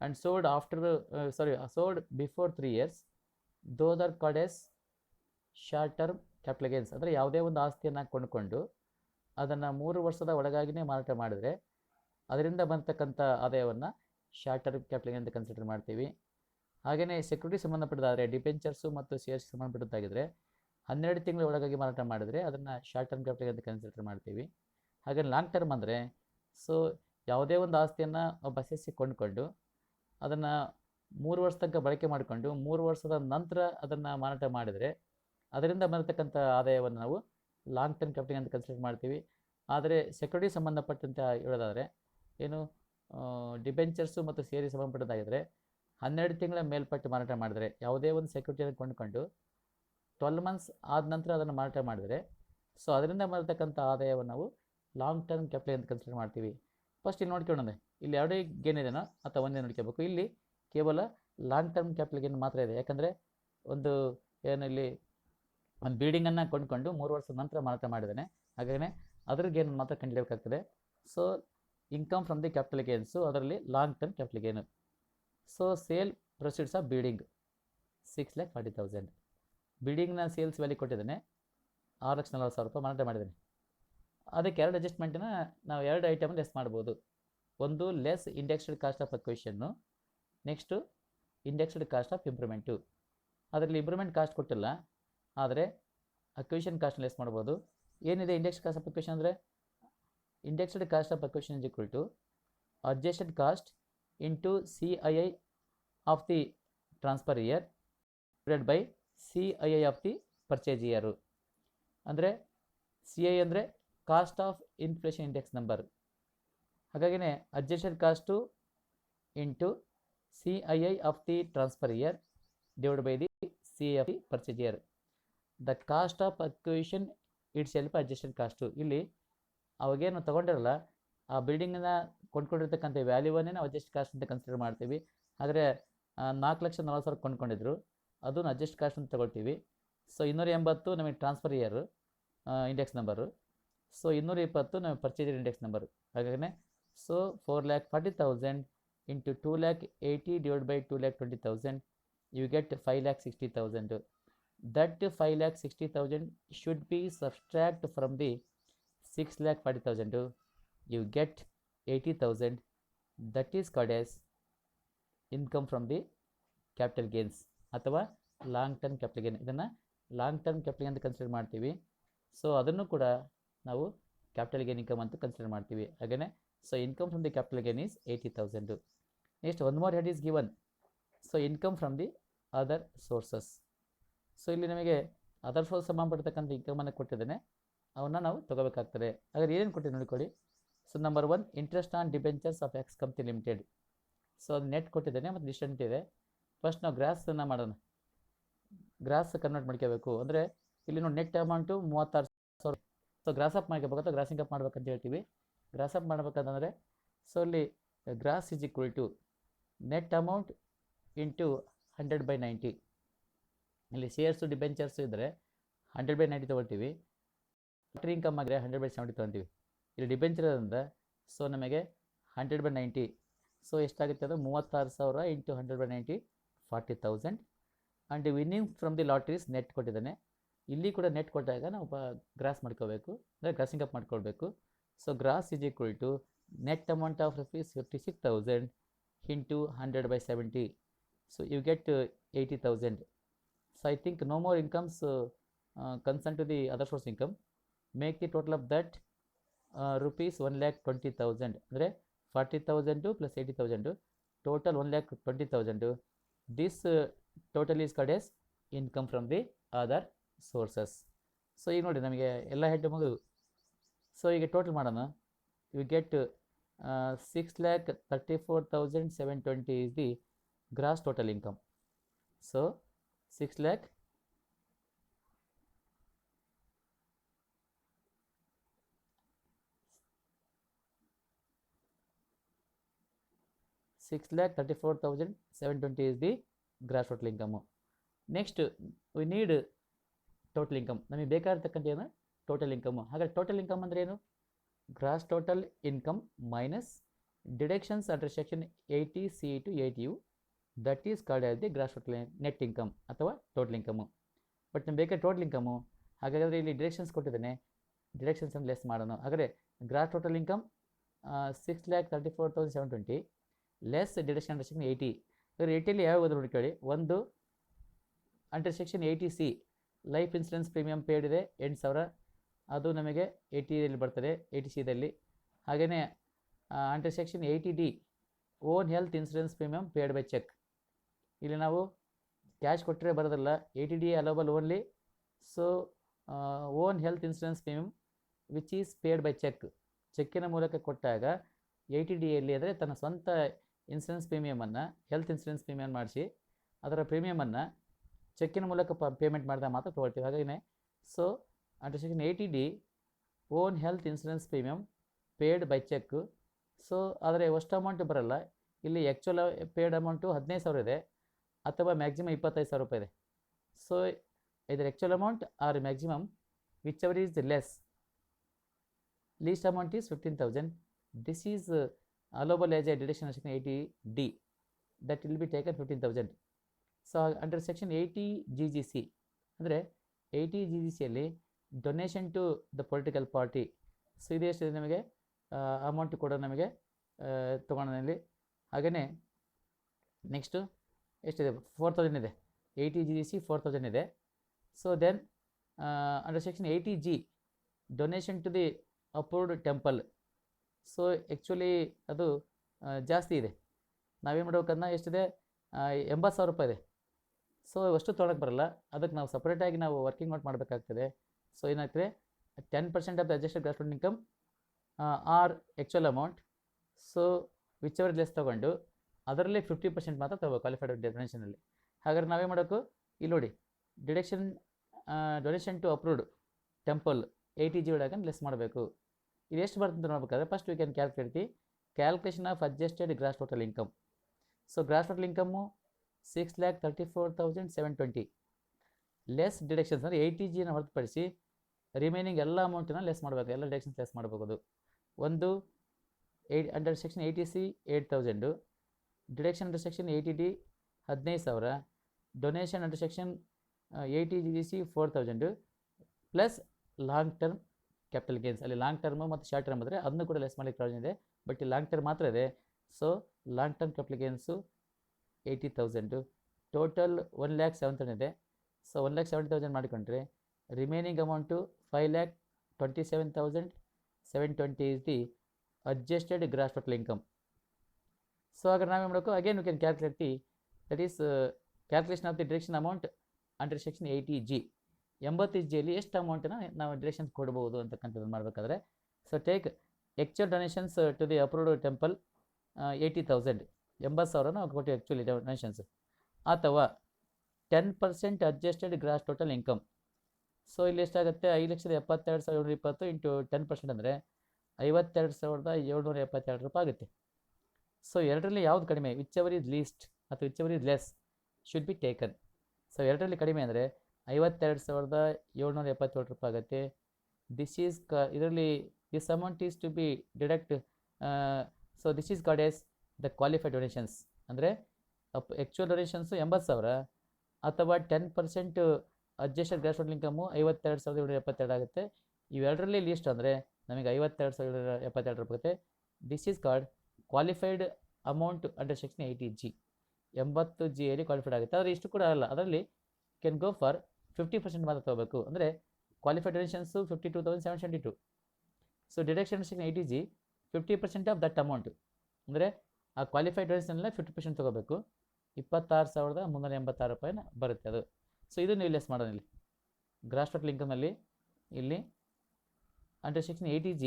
and sold sold before 3 years, those are called as short term capital gains. ಅಂದರೆ ಯಾವುದೇ ಒಂದು ಆಸ್ತಿಯನ್ನು ಕೊಂಡುಕೊಂಡು ಅದನ್ನು 3 ವರ್ಷದ ಒಳಗಾಗಿಯೇ ಮಾರಾಟ ಮಾಡಿದರೆ ಅದರಿಂದ ಬರ್ತಕ್ಕಂಥ ಆದಾಯವನ್ನು ಶಾರ್ಟ್ ಟರ್ಮ್ ಕ್ಯಾಪಿಟಲ್ ಗೇನ್ ಅಂತ ಕನ್ಸಿಡರ್ ಮಾಡ್ತೀವಿ. ಹಾಗೆಯೇ ಸೆಕ್ಯೂರಿಟಿ ಸಂಬಂಧಪಟ್ಟದಾದರೆ ಡಿಬೆಂಚರ್ಸು ಮತ್ತು ಶೇರ್ಸ್ ಸಂಬಂಧಪಟ್ಟದ್ದಾಗಿದ್ದರೆ 12 ತಿಂಗಳ ಒಳಗಾಗಿ ಮಾರಾಟ ಮಾಡಿದರೆ ಅದನ್ನು ಶಾರ್ಟ್ ಟರ್ಮ್ ಕ್ಯಾಪಿಟಲ್ ಗೇನ್ ಅಂತ ಕನ್ಸಿಡರ್ ಮಾಡ್ತೀವಿ. ಹಾಗೆ ಲಾಂಗ್ ಟರ್ಮ್ ಅಂದರೆ ಸೊ ಯಾವುದೇ ಒಂದು ಆಸ್ತಿಯನ್ನು ಒಬ್ಬ ಅಸೆಸ್ಸಿ ಕೊಂಡುಕೊಂಡು ಅದನ್ನು 3 ವರ್ಷ ತನಕ ಬಳಕೆ ಮಾಡಿಕೊಂಡು 3 ವರ್ಷದ ನಂತರ ಅದನ್ನು ಮಾರಾಟ ಮಾಡಿದರೆ ಅದರಿಂದ ಬರತಕ್ಕಂಥ ಆದಾಯವನ್ನು ನಾವು ಲಾಂಗ್ ಟರ್ಮ್ ಕ್ಯಾಪಿಟಲ್ ಅಂತ ಕನ್ಸಿಡರ್ ಮಾಡ್ತೀವಿ. ಆದರೆ ಸೆಕ್ಯೂರಿಟಿ ಸಂಬಂಧಪಟ್ಟಂತೆ ಹೇಳೋದಾದರೆ ಏನು ಡಿಬೆಂಚರ್ಸು ಮತ್ತು ಸೇರಿ ಸಂಬಂಧಪಟ್ಟದ್ದಾಗಿದ್ದರೆ 12 ತಿಂಗಳ ಮೇಲ್ಪಟ್ಟು ಮಾರಾಟ ಮಾಡಿದರೆ ಯಾವುದೇ ಒಂದು ಸೆಕ್ಯೂರಿಟಿಯನ್ನು ಕೊಂಡುಕೊಂಡು 12 ಮಂತ್ಸ್ ಆದ ನಂತರ ಅದನ್ನು ಮಾರಾಟ ಮಾಡಿದರೆ ಸೊ ಅದರಿಂದ ಬರತಕ್ಕಂಥ ಆದಾಯವನ್ನು ನಾವು ಲಾಂಗ್ ಟರ್ಮ್ ಕ್ಯಾಪಿಟಲ್ ಅಂತ ಕನ್ಸಿಡರ್ ಮಾಡ್ತೀವಿ. ಫಸ್ಟ್ ಇಲ್ಲಿ ನೋಡ್ಕೊಳ್ಳೋಣ, ಇಲ್ಲಿ ಎರಡೇ ಗೇನ್ ಇದೆನೋ ಅಥವಾ ಒಂದೇ ನೋಡ್ಕೋಬೇಕು. ಇಲ್ಲಿ ಕೇವಲ ಲಾಂಗ್ ಟರ್ಮ್ ಕ್ಯಾಪಿಟಲ್ ಗೇನ್ ಮಾತ್ರ ಇದೆ, ಯಾಕಂದರೆ ಒಂದು ಏನು ಇಲ್ಲಿ ಒಂದು ಬಿಲ್ಡಿಂಗನ್ನು ಕೊಂಡುಕೊಂಡು 3 ವರ್ಷದ ನಂತರ ಮಾರಾಟ ಮಾಡಿದ್ದಾನೆ, ಹಾಗೆಯೇ ಅದ್ರ ಗೇನ್ ಮಾತ್ರ ಕಂಡುಹಿಡಬೇಕಾಗ್ತದೆ. So income from the capital gains ಅದರಲ್ಲಿ long term capital gain. So sale proceeds of building 6,40,000. ಬಿಲ್ಡಿಂಗ್ನ ಸೇಲ್ಸ್ ವ್ಯಾಲ್ಯೂ ಕೊಟ್ಟಿದ್ದಾನೆ 6,40,000 ರೂಪಾಯಿ ಮಾರಾಟ ಮಾಡಿದ್ದಾನೆ. ಅದಕ್ಕೆ 2 ಅಡ್ಜಸ್ಟ್ಮೆಂಟನ್ನ ನಾವು 2 ಐಟಮ್ ಲೆಸ್ ಮಾಡ್ಬೋದು. ಒಂದು less indexed cost of acquisition, next indexed cost of improvement. ಅದರಲ್ಲಿ ಇಂಪ್ರೂವ್ಮೆಂಟ್ ಕಾಸ್ಟ್ ಕೊಟ್ಟಿಲ್ಲ, ಆದರೆ ಅಕ್ವಿಷನ್ ಕಾಸ್ಟ್ ಲೆಸ್ ಮಾಡ್ಬೋದು. ಏನಿದೆ ಇಂಡೆಕ್ಸ್ಡ್ ಕಾಸ್ಟ್ ಆಫ್ ಅಕ್ವಿಷನ್ ಅಂದರೆ indexed cost of acquisition is equal to adjusted cost into CII of the transfer year divided by CII of the purchase year. ಅಂದರೆ CI ಅಂದರೆ cost of inflation index number. ಹಾಗಾಗಿನೇ adjusted cost into CII of the transfer year divide by the CII of the purchase year. The cost of acquisition it self adjusted cost. ಇಲ್ಲಿ ಅವಾಗೇನು ತೊಗೊಂಡಿರಲ್ಲ ಆ ಬಿಲ್ಡಿಂಗನ್ನ ಕೊಂಡ್ಕೊಂಡಿರ್ತಕ್ಕಂಥ ವ್ಯಾಲ್ಯೂವನ್ನೇ ನಾವು ಅಡ್ಜಸ್ಟ್ ಕಾಸ್ಟ್ ಅಂತ ಕನ್ಸಿಡರ್ ಮಾಡ್ತೀವಿ. ಆದರೆ 4,40,000 ಕೊಂಡ್ಕೊಂಡಿದ್ರು, ಅದನ್ನು ಅಡ್ಜಸ್ಟ್ ಕಾಸ್ಟ್ ಅಂತ ತೊಗೊಳ್ತೀವಿ. ಸೊ 280 ನಮಗೆ transfer year index number. So 220 ನಮಗೆ ಪರ್ಚೇಸ್ ಇಂಡೆಕ್ಸ್ ನಂಬರು. ಹಾಗಾಗಿ so 4,40,000 into 2,80,000 divide by 2,20,000 you get 5,60,000. That 5,60,000 should be subtract from the 6,40,000. You get 80,000. That is called as income from the capital gains ಅಥವಾ ಲಾಂಗ್ ಟರ್ಮ್ ಕ್ಯಾಪಿಟಲ್ ಗೇನ್. ಇದನ್ನು ಲಾಂಗ್ ಟರ್ಮ್ ಕ್ಯಾಪಿಟಲ್ ಗೇನ್ ಅಂತ ಕನ್ಸಿಡರ್ ಮಾಡ್ತೀವಿ. ಸೊ ಅದನ್ನು ಕೂಡ ನಾವು ಕ್ಯಾಪಿಟಲ್ ಗೇನ್ ಇನ್ಕಮ್ ಅಂತ ಕನ್ಸಿಡರ್ ಮಾಡ್ತೀವಿ. ಹಾಗೆಯೇ so income from the capital gain is 80,000. Next one more head is given. So income from the other sources. So ಇಲ್ಲಿ ನಮಗೆ ಅದರ್ ಸೋರ್ಸ್ ಸಂಬಂಧಪಡ್ತಕ್ಕಂಥ ಇನ್ಕಮನ್ನು ಕೊಟ್ಟಿದ್ದೇನೆ, ಅವನ್ನ ನಾವು ತೊಗೋಬೇಕಾಗ್ತದೆ. ಹಾಗಾದ್ರೆ ಏನೇನು ಕೊಟ್ಟಿದೆ ನೋಡಿಕೊಳ್ಳಿ. So number 1 interest on debentures of X company limited. So ಅದು ನೆಟ್ ಕೊಟ್ಟಿದ್ದೇನೆ ಮತ್ತು ಡಿಸ್ಟೆಂಟ್ ಇದೆ. ಫಸ್ಟ್ ನಾವು ಗ್ರಾಸನ್ನು ಮಾಡೋಣ. ಗ್ರಾಸ್ ಕನ್ವರ್ಟ್ ಮಾಡ್ಕೋಬೇಕು. ಅಂದರೆ ಇಲ್ಲಿ ನೋಡಿ net amount 36,000. So gross up ಮಾಡ್ಕೋಬೇಕು, ಗ್ರಾಸಿಂಗ್ ಅಪ್ ಮಾಡ್ಬೇಕಂತ ಹೇಳ್ತೀವಿ. ಗ್ರಾಸ್ ಅಪ್ ಮಾಡ್ಬೇಕಂತಂದರೆ ಸೊ ಇಲ್ಲಿ gross is equal to net amount into 100/90. ಇಲ್ಲಿ ಶೇರ್ಸು ಡಿಬೆಂಚರ್ಸು ಇದ್ದರೆ 100/90 ತೊಗೊಳ್ತೀವಿ. ಲಾಟ್ರಿ ಇನ್ಕಮ್ ಆಗಿದ್ರೆ 100/70 ತೊಗೊಳ್ತೀವಿ. ಇಲ್ಲಿ ಡಿಬೆಂಚರ್ ಅದರಿಂದ ಸೊ ನಮಗೆ 100/90. ಸೊ ಎಷ್ಟಾಗುತ್ತೆ ಅದು 36,000 into 100/90 40,000. And winning from the lotteries net ಕೊಟ್ಟಿದ್ದಾನೆ. ಇಲ್ಲಿ ಕೂಡ ನೆಟ್ ಕೊಟ್ಟಾಗ ನಾವು ಗ್ರಾಸ್ ಮಾಡ್ಕೋಬೇಕು, ಅಂದರೆ ಗ್ರಾಸಿಂಗ್ ಅಪ್ ಮಾಡ್ಕೊಳ್ಬೇಕು. So gross is equal to net amount of rupees 56,000 into 100/70. So you get 80,000. So I think no more incomes concerned to the other source income. Make the total of that rupees 1,20,000. ಅಂದರೆ 40,000 plus 80,000 total 1,20,000. This total is called as income from the other sources. So ಈಗ ನೋಡಿ ನಮಗೆ ಎಲ್ಲ ಹೆಡ್ ಮುಗಿದು. ಸೊ ಈಗ ಟೋಟಲ್ ಮಾಡೋಣ. You get 6,34,720 is the gross total income. So 6,00,000 6,34,720 is the gross total income. Next we need total income. ನಮಗೆ ಬೇಕಾಗಿರ್ತಕ್ಕಂಥ ಏನು ಟೋಟಲ್ ಇನ್ಕಮ್. ಹಾಗಾದ್ರೆ ಟೋಟಲ್ ಇನ್ಕಮ್ ಅಂದರೆ ಏನು? Gross total income minus deductions under section 80C to 80U. That is called as the gross total net income ಅಥವಾ ಟೋಟಲ್ ಇನ್ಕಮು. ಬಟ್ ನಮ್ಗೆ ಬೇಕಾದ ಟೋಟಲ್ ಇನ್ಕಮು. ಹಾಗಾದರೆ ಇಲ್ಲಿ ಡಿಡಕ್ಷನ್ಸ್ ಕೊಟ್ಟಿದ್ದೇನೆ, ಡಿಡಕ್ಷನ್ಸನ್ನು ಲೆಸ್ ಮಾಡೋಣ. ಹಾಗಾದರೆ gross total income 6,34,720 less deduction under section 80. ಹಾಗಾದರೆ 80ಯಲ್ಲಿ ಯಾವ ನೋಡ್ಕೊಳ್ಳಿ. ಒಂದು under section 80C life insurance premium paid ಇದೆ 8,000, ಅದು ನಮಗೆ 80ಯಲ್ಲಿ ಬರ್ತದೆ 80Cದಲ್ಲಿ. ಹಾಗೆಯೇ under section 80D own health insurance premium paid by cheque. ಇಲ್ಲಿ ನಾವು ಕ್ಯಾಶ್ ಕೊಟ್ಟರೆ ಬರೋದಲ್ಲ, 80D allowable only. So own health insurance premium which is paid by cheque. ಚೆಕ್ಕಿನ ಮೂಲಕ ಕೊಟ್ಟಾಗ 80Dಯಲ್ಲಿ ಅಂದರೆ ತನ್ನ ಸ್ವಂತ ಇನ್ಶೂರೆನ್ಸ್ ಪ್ರೀಮಿಯಮನ್ನು ಹೆಲ್ತ್ ಇನ್ಶೂರೆನ್ಸ್ ಪ್ರೀಮಿಯಂ ಮಾಡಿಸಿ ಅದರ ಪ್ರೀಮಿಯಮನ್ನು ಚೆಕ್ಕಿನ ಮೂಲಕ ಪೇಮೆಂಟ್ ಮಾಡಿದಾಗ ಮಾತ್ರ ತೊಗೊಳ್ತೀವಿ. ಹಾಗೆಯೇ so under section 80D own health insurance premium paid by cheque. So ಆದರೆ ಅಷ್ಟು ಅಮೌಂಟ್ ಬರೋಲ್ಲ. ಇಲ್ಲಿ ಆ್ಯಕ್ಚುಲ್ ಪೇಯ್ಡ್ ಅಮೌಂಟು 15,000 ಇದೆ ಅಥವಾ ಮ್ಯಾಕ್ಸಿಮಮ್ 25,000 ರೂಪಾಯಿ ಇದೆ. ಸೊ ಇದರ actual amount or maximum which ever is less. Least amount is 15,000. This is allowable as a deduction under section 80D. That will be taken 15,000. So under section 80GGC ಅಂದರೆ 80GGCಯಲ್ಲಿ donation to the political party. So ಇದು ಎಷ್ಟಿದೆ ನಮಗೆ ಅಮೌಂಟ್ ಕೂಡ ನಮಗೆ ತೊಗೊಳೋದಲ್ಲಿ. ಹಾಗೆಯೇ ನೆಕ್ಸ್ಟು ಎಷ್ಟಿದೆ 4,000 ಇದೆ. 80GGC 4,000 ಇದೆ. So then under section 80G donation to the approved temple. So actually ಅದು ಜಾಸ್ತಿ ಇದೆ. ನಾವೇನು ಮಾಡ್ಬೇಕನ್ನ ಎಷ್ಟಿದೆ 80,000 ರೂಪಾಯಿ ಇದೆ. ಸೊ ಅಷ್ಟು ತೊಗೊಳಕ್ಕೆ ಬರಲ್ಲ, ಅದಕ್ಕೆ ನಾವು ಸಪ್ರೇಟಾಗಿ ನಾವು ವರ್ಕಿಂಗ್ ಔಟ್ ಮಾಡಬೇಕಾಗ್ತದೆ. ಸೊ ಏನಾಗ್ತದೆ, 10% of the adjusted gross total income or actual amount. So whichever less ತೊಗೊಂಡು ಅದರಲ್ಲಿ 50% ಮಾತ್ರ ತೊಗೋಬೇಕು ಕ್ವಾಲಿಫೈಡ್ ಡೊನೇಷನಲ್ಲಿ. ಹಾಗಾದ್ರೆ ನಾವೇನು ಮಾಡಬೇಕು, ಇಲ್ಲಿ ನೋಡಿ deduction donation to approved temple 80G ಒಳಗೆ ಲೆಸ್ ಮಾಡಬೇಕು. ಇದು ಎಷ್ಟು ಬರ್ತದೆ ಅಂತ ನೋಡ್ಬೇಕಾದ್ರೆ first we can calculation of adjusted gross total income. So gross total income 6,34,720 less deductions ಅಂದರೆ 80Gನ ಹೊರತುಪಡಿಸಿ ರಿಮೈನಿಂಗ್ ಎಲ್ಲ ಅಮೌಂಟನ್ನು ಲೆಸ್ ಮಾಡಬೇಕು, ಎಲ್ಲ ಡಿಡಕ್ಷನ್ಸ್ ಲೆಸ್ ಮಾಡಬಹುದು. ಒಂದು under section 80C 8,000, deduction under section 80D 15,000, donation under section 80GC 4,000 plus long term capital gains. ಅಲ್ಲಿ ಲಾಂಗ್ ಟರ್ಮು ಮತ್ತು ಶಾರ್ಟ್ ಟರ್ಮ್ ಅಂದರೆ ಅದನ್ನು ಕೂಡ ಲೆಸ್ ಮಾಡಲಿಕ್ಕೆ ಪ್ರಯೋಜನ ಇದೆ, ಬಟ್ ಈ ಲಾಂಗ್ ಟರ್ಮ್ ಮಾತ್ರ ಇದೆ. So long term capital gains 80,000, total 1,07,000 ಇದೆ. ಸೊ 1,70,000 ಮಾಡಿಕೊಂಡ್ರೆ remaining amount 5,27,720 is the adjusted gross total income. So ಹಾಗಾದ್ರೆ ನಾವೇನು ಮಾಡಬೇಕು, again you can calculate the that is calculation of the deduction amount under section 80G. 80Gಯಲ್ಲಿ ಎಷ್ಟು ಅಮೌಂಟನ್ನು ನಾವು ಡಿರೆಕ್ಷನ್ಸ್ ಕೊಡ್ಬೋದು ಅಂತಕ್ಕಂಥದ್ದು ಮಾಡಬೇಕಾದ್ರೆ, so take actual donations to the approved temple 80,000, 80,000 ನಾವು ಕೊಟ್ಟಿವಿ ಆ್ಯಕ್ಚುಲಿ ಡೊನೇಷನ್ಸ್, ಅಥವಾ 10% adjusted gross total income. So ಇಲ್ಲಿ ಎಷ್ಟಾಗುತ್ತೆ, 5,72,720 ಇಂಟು 10% ಅಂದರೆ 52,772 ರೂಪಾಯಿ ಆಗುತ್ತೆ. ಸೊ ಎರಡರಲ್ಲಿ ಯಾವುದು ಕಡಿಮೆ, ವಿಚ್ ಎವರ್ ಈಸ್ ಲೀಸ್ಟ್ ಅಥವಾ which ever is less should be taken. So ಎರಡರಲ್ಲಿ ಕಡಿಮೆ ಅಂದರೆ 52,777 ರೂಪಾಯಿ ಆಗುತ್ತೆ. ದಿಸ್ ಈಸ್ ಇದರಲ್ಲಿ this amount is to be deduct. So this is called as the qualified donations. ಅಂದರೆ ಆ್ಯಕ್ಚುಯಲ್ ಡೊನೇಷನ್ಸು 80,000 ಅಥವಾ 10% ಅಡ್ಜಸ್ಟೆಡ್ ಗ್ರಾಸ್ ಟೋಟಲ್ ಇನ್ಕಮ್ಮು 52,772 ಆಗುತ್ತೆ. ಇವೆರಡರಲ್ಲಿ ಲೀಸ್ಟ್ ಅಂದರೆ ನಮಗೆ 52,772 ರೂಪಾಯಿ ಆಗುತ್ತೆ. This is called qualified amount under section 80G. 80Gಯಲ್ಲಿ ಕ್ವಾಲಿಫೈಡ್ ಆಗುತ್ತೆ. ಆದರೆ ಇಷ್ಟು ಕೂಡ ಅಲ್ಲ, ಅದರಲ್ಲಿ ಕ್ಯಾನ್ ಗೋ ಫಾರ್ 50% ಮಾತ್ರ ತೊಗೋಬೇಕು. ಅಂದರೆ qualified donations 52,772. So deduction section 80G 50% of that amount, ಅಂದರೆ ಆ ಕ್ವಾಲಿಫೈಡ್ ಡೊನೇಷನ್ನೆಲ್ಲ 50% ತೊಗೋಬೇಕು. 26,386 ರೂಪಾಯಿನ ಬರುತ್ತೆ ಅದು. ಸೊ ಇದು ನೀವು ಲೆಸ್ ಮಾಡೋಣ. ಇಲ್ಲಿ ಗ್ರಾಸ್ ಟೋಟಲ್ ಇನ್ಕಮಲ್ಲಿ ಇಲ್ಲಿ under section 80G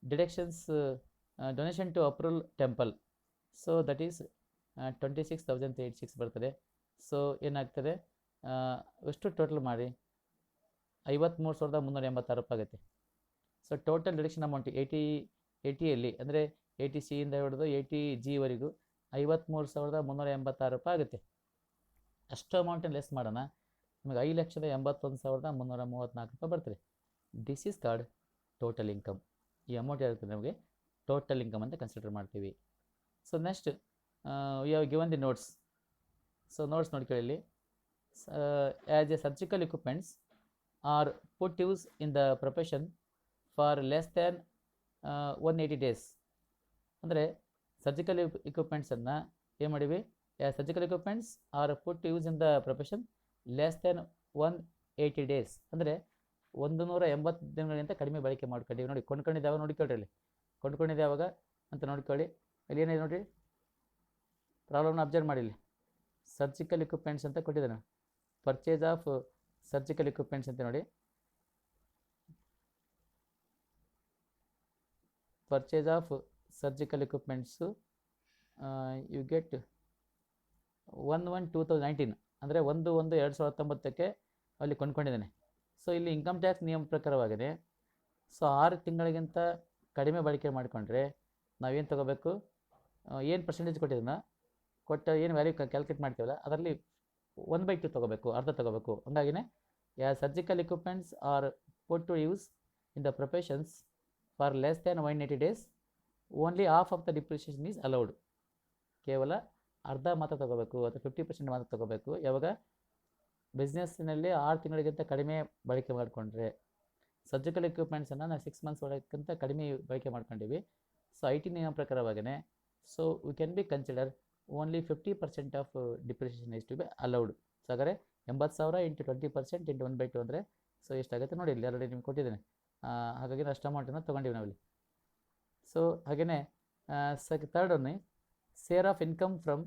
deductions donation to approval temple, so that is 26,386 ಬರ್ತದೆ. ಸೊ ಏನಾಗ್ತದೆ, ಎಷ್ಟು ಟೋಟಲ್ ಮಾಡಿ 53,386 ರೂಪಾಯಿ ಆಗುತ್ತೆ. ಸೊ ಟೋಟಲ್ ಡಿಡಕ್ಷನ್ ಅಮೌಂಟ್ 80ಯಲ್ಲಿ ಅಂದರೆ 80Cಯಿಂದ ಹಿಡಿದು 80Gವರೆಗೂ 53,386 ರೂಪಾಯಿ ಆಗುತ್ತೆ. ಅಷ್ಟು ಅಮೌಂಟನ್ನು ಲೆಸ್ ಮಾಡೋಣ, ನಮಗೆ 5,81,334 ರೂಪಾಯಿ ಬರ್ತದೆ. This is called total income. ಈ ಅಮೌಂಟ್ ಇರುತ್ತೆ ನಮಗೆ ಟೋಟಲ್ ಇನ್ಕಮ್ ಅಂತ ಕನ್ಸಿಡರ್ ಮಾಡ್ತೀವಿ. So next we have given the notes. So notes ನೋಡ್ಕೊಳ್ಳಿ. As a surgical equipments are put use in the profession for less than 180 days. ಅಂದರೆ ಸರ್ಜಿಕಲ್ equipmentsನ್ನು ಏನು ಮಾಡಿವಿ, surgical equipments are put use in the profession less than 180 days. ಅಂದರೆ 180 ದಿನಗಳಿಗಿಂತ ಕಡಿಮೆ ಬಳಕೆ ಮಾಡ್ಕೊಂಡಿವಿ. ನೋಡಿ ಕೊಂಡ್ಕೊಂಡಿದ್ದಾವಾಗ ನೋಡಿಕೊಳ್ಳ್ರಿ, ಅಲ್ಲಿ ಕೊಂಡ್ಕೊಂಡಿದ್ದೆ ಯಾವಾಗ ಅಂತ ನೋಡ್ಕೊಳ್ಳಿ. ಅಲ್ಲಿ ಏನಿದೆ ನೋಡಿ, ಪ್ರಾಬ್ಲಮ್ನ ಅಬ್ಸರ್ವ್ ಮಾಡಿಲ್ಲ. ಸರ್ಜಿಕಲ್ equipments ಅಂತ ಕೊಟ್ಟಿದ್ದಾನೆ, ಪರ್ಚೇಸ್ ಆಫ್ ಸರ್ಜಿಕಲ್ equipments ಅಂತ ನೋಡಿ. Purchase of surgical equipments you get 1/1/2019 ಅಂದರೆ 1/1/2019 ಅಲ್ಲಿ ಕೊಂಡ್ಕೊಂಡಿದ್ದಾನೆ. ಸೊ ಇಲ್ಲಿ ಇನ್ಕಮ್ ಟ್ಯಾಕ್ಸ್ ನಿಯಮ ಪ್ರಕಾರವಾಗಿದೆ. ಸೊ 6 ತಿಂಗಳಿಗಿಂತ ಕಡಿಮೆ ಬಳಕೆ ಮಾಡಿಕೊಂಡ್ರೆ ನಾವೇನು ತೊಗೋಬೇಕು, ಏನು ಪರ್ಸೆಂಟೇಜ್ ಕೊಟ್ಟಿದ್ದನ್ನ ಕೊಟ್ಟ ಏನು ವ್ಯಾಲ್ಯೂ ಕ್ಯಾಲ್ಕುಲೇಟ್ ಮಾಡ್ತೀವಲ್ಲ ಅದರಲ್ಲಿ 1/2 ತೊಗೋಬೇಕು, ಅರ್ಧ ತೊಗೋಬೇಕು. ಹಂಗಾಗಿನೇ surgical equipments are put to use in the professions for less than 180 days only half of the depreciation is allowed. ಕೇವಲ ಅರ್ಧ ಮಾತ್ರ ತೊಗೋಬೇಕು ಅಥವಾ 50% ಮಾತ್ರ ತೊಗೋಬೇಕು. ಯಾವಾಗ ಬಿಸ್ನೆಸ್ಸಿನಲ್ಲಿ 6 ತಿಂಗಳಿಗಿಂತ ಕಡಿಮೆ ಬಳಕೆ ಮಾಡಿಕೊಂಡ್ರೆ. ಸರ್ಜಿಕಲ್ equipmentsನ್ನು ನಾವು 6 months ಒಳಗಿಂತ ಕಡಿಮೆ ಬಳಕೆ ಮಾಡ್ಕೊಂಡಿವಿ. ಸೊ IT ನಿಯಮ ಪ್ರಕಾರವಾಗಿಯೇ so we can be consider only 50% of depreciation is to be allowed. So ಹಾಗಾದರೆ 80,000 ಇಂಟು 20% ಇಂಟು 1/2 ಅಂದರೆ ಸೊ ಎಷ್ಟಾಗುತ್ತೆ ನೋಡಿ, ಇಲ್ಲಿ ಆಲ್ರೆಡಿ ನಿಮ್ಗೆ ಕೊಟ್ಟಿದ್ದೇನೆ. ಹಾಗಾಗಿ ಅಷ್ಟು ಅಮೌಂಟನ್ನು ತೊಗೊಂಡಿವಿ ನಾವಿಲ್ಲಿ. ಸೊ ಹಾಗೆಯೇ third one, share of income from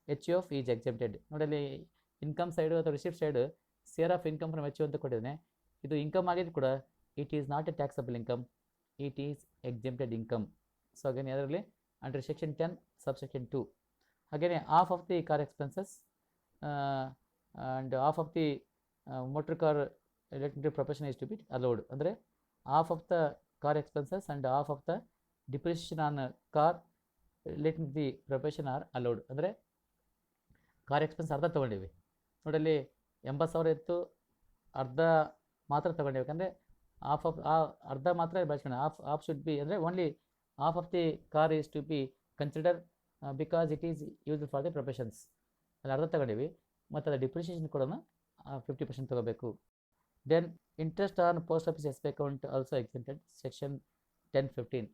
HUF is exempted. ನೋಡಿ ಅಲ್ಲಿ ಇನ್ಕಮ್ ಸೈಡು ಅಥವಾ receipt side share of income from achieve ಅಂತ ಕೊಟ್ಟಿದ್ದಾನೆ. ಇದು ಇನ್ಕಮ್ ಆಗಿದ್ದು ಕೂಡ it is not a taxable income, it is exempted income. So again ಅದರಲ್ಲಿ ಅಂಡರ್ ಸೆಕ್ಷನ್ 10 ಸಬ್ಸೆಕ್ಷನ್ 2. ಹಾಗೆಯೇ half of the car expenses and half of the motor car related profession is to be allowed. ಅಂದರೆ half of the car expenses and half of the depreciation on car relating the profession are allowed. ಅಂದರೆ ಕಾರ್ ಎಕ್ಸ್ಪೆನ್ಸ್ ಅರ್ಧ ತೊಗೊಂಡಿವಿ ನೋಡಲ್ಲಿ 80,000 ಇತ್ತು, ಅರ್ಧ ಮಾತ್ರ ತೊಗೊಂಡಿವಿ. ಯಾಕಂದರೆ ಆಫ್ ಆಫ್ ಅರ್ಧ ಮಾತ್ರ ಬಳಸ್ಕೊಂಡು ಆಫ್ ಶುಡ್ ಬಿ ಅಂದರೆ only half of the car is to be consider because it is used for the professions. ಅಲ್ಲಿ ಅರ್ಧ ತಗೊಂಡಿವಿ ಮತ್ತು ಅದರ ಡಿಪ್ರಿಷಿಯೇಷನ್ ಕೂಡ 50% ತೊಗೋಬೇಕು. Then interest on post office S B account also exempted section 10-15.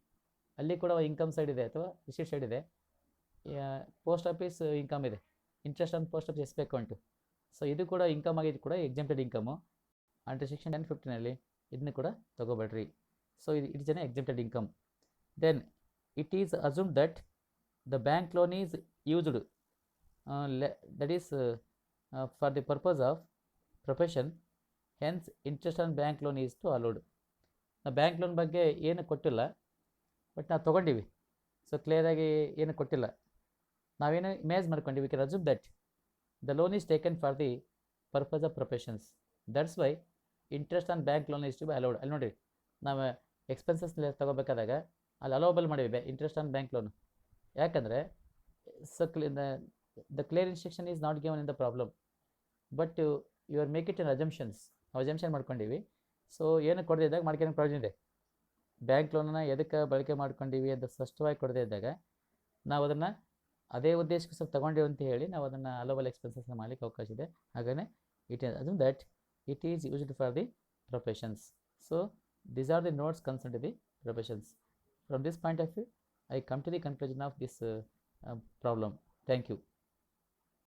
ಅಲ್ಲಿ ಕೂಡ ಇನ್ಕಮ್ ಸೈಡ್ ಇದೆ ಅಥವಾ ರಿಸಿಟ್ ಸೈಡ್ ಇದೆ, ಪೋಸ್ಟ್ ಆಫೀಸ್ ಇನ್ಕಮ್ ಇದೆ, interest on post office S B account. ಸೊ ಇದು ಕೂಡ ಇನ್ಕಮ್ ಆಗಿದ್ದು ಕೂಡ ಎಕ್ಸೆಂಪ್ಟೆಡ್ ಇನ್ಕಮು. ಅಂಡರ್ ಸೆಕ್ಷನ್ 10-15ನಲ್ಲಿ ಇದನ್ನು ಕೂಡ ತೊಗೋಬೇಡ್ರಿ. ಸೊ ಇದು it's an exempted income. Then it is assumed that the bank loan is used that is for the purpose of profession, hence interest on bank loan is to allowed. ನಾವು ಬ್ಯಾಂಕ್ ಲೋನ್ ಬಗ್ಗೆ ಏನು ಕೊಟ್ಟಿಲ್ಲ, ಬಟ್ ನಾವು ತೊಗೊಂಡಿವಿ. ಸೊ ಕ್ಲಿಯರಾಗಿ ಏನು ಕೊಟ್ಟಿಲ್ಲ, ನಾವೇನು ಇಮೇಜ್ ಮಾಡ್ಕೊಂಡ್ವಿ. We can assume that the loan is taken for the purpose of professions, that's why interest on bank loan is to be allowed. ಅಲ್ಲಿ ನೋಡಿ ನಾವು ಎಕ್ಸ್ಪೆನ್ಸಸ್ ತೊಗೋಬೇಕಾದಾಗ ಅಲ್ಲಿ ಅಲೋಬಲ್ ಮಾಡಿವಿ ಇಂಟ್ರೆಸ್ಟ್ ಆನ್ ಬ್ಯಾಂಕ್ ಲೋನು. ಯಾಕಂದರೆ so the clear instruction is not given in the problem, but you are make it in assumptions. ನಾವು ಅಜಂಪ್ಷನ್ ಮಾಡ್ಕೊಂಡಿವಿ. ಸೊ ಏನು ಕೊಡದೇ ಇದ್ದಾಗ ಮಾಡ್ಕೊಂಡು ಪ್ರಯೋಜನ ಇದೆ. ಬ್ಯಾಂಕ್ ಲೋನನ್ನು ಎದಕ್ಕೆ ಬಳಕೆ ಮಾಡ್ಕೊಂಡಿವಿ ಅಂತ ಸ್ಪಷ್ಟವಾಗಿ ಕೊಡದೇ ಇದ್ದಾಗ ನಾವು ಅದನ್ನು ಅದೇ ಉದ್ದೇಶಕ್ಕೋಸ್ಕರ ತೊಗೊಂಡಿವಿ ಅಂತ ಹೇಳಿ ನಾವು ಅದನ್ನು ಅಲೋಬಲ್ ಎಕ್ಸ್ಪೆನ್ಸಸ್ನ ಮಾಡಲಿಕ್ಕೆ ಅವಕಾಶ ಇದೆ. ಹಾಗೆಯೇ it is assume that it is used for the professions. So these are the notes concerned to the professions. From this point of view, I come to the conclusion of this problem. Thank you.